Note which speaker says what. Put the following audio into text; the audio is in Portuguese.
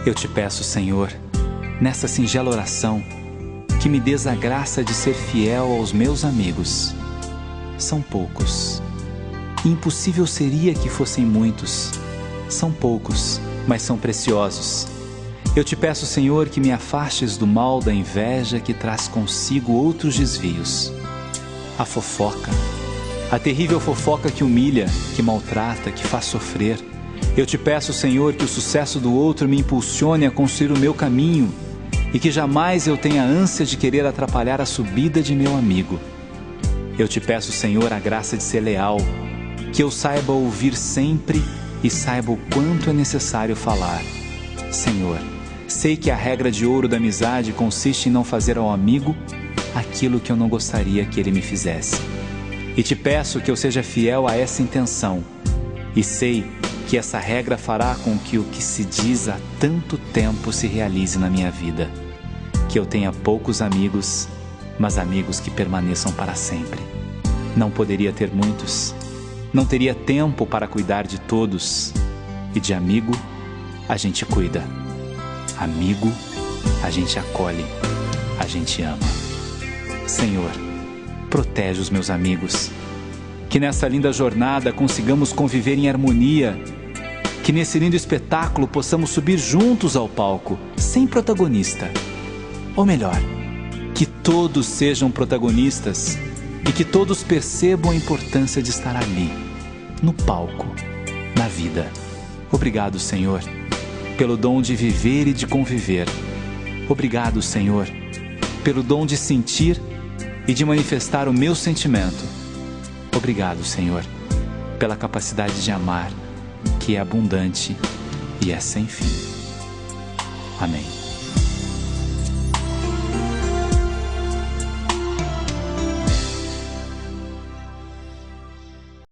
Speaker 1: Eu te peço, Senhor, nessa singela oração, que me dês a graça de ser fiel aos meus amigos. São poucos. Impossível seria que fossem muitos. São poucos, mas são preciosos. Eu te peço, Senhor, que me afastes do mal da inveja que traz consigo outros desvios. A fofoca, a terrível fofoca que humilha, que maltrata, que faz sofrer. Eu te peço, Senhor, que o sucesso do outro me impulsione a construir o meu caminho e que jamais eu tenha ânsia de querer atrapalhar a subida de meu amigo. Eu te peço, Senhor, a graça de ser leal, que eu saiba ouvir sempre e saiba o quanto é necessário falar. Senhor, sei que a regra de ouro da amizade consiste em não fazer ao amigo aquilo que eu não gostaria que ele me fizesse. E te peço que eu seja fiel a essa intenção. E sei que essa regra fará com que o que se diz há tanto tempo se realize na minha vida. Que eu tenha poucos amigos, mas amigos que permaneçam para sempre. Não poderia ter muitos. Não teria tempo para cuidar de todos. E de amigo, a gente cuida. Amigo, a gente acolhe. A gente ama. Senhor, protege os meus amigos. Que nessa linda jornada consigamos conviver em harmonia. Que nesse lindo espetáculo possamos subir juntos ao palco, sem protagonista. Ou melhor, que todos sejam protagonistas e que todos percebam a importância de estar ali, no palco, na vida. Obrigado, Senhor, pelo dom de viver e de conviver. Obrigado, Senhor, pelo dom de sentir e de manifestar o meu sentimento. Obrigado, Senhor, pela capacidade de amar, que é abundante e é sem fim. Amém.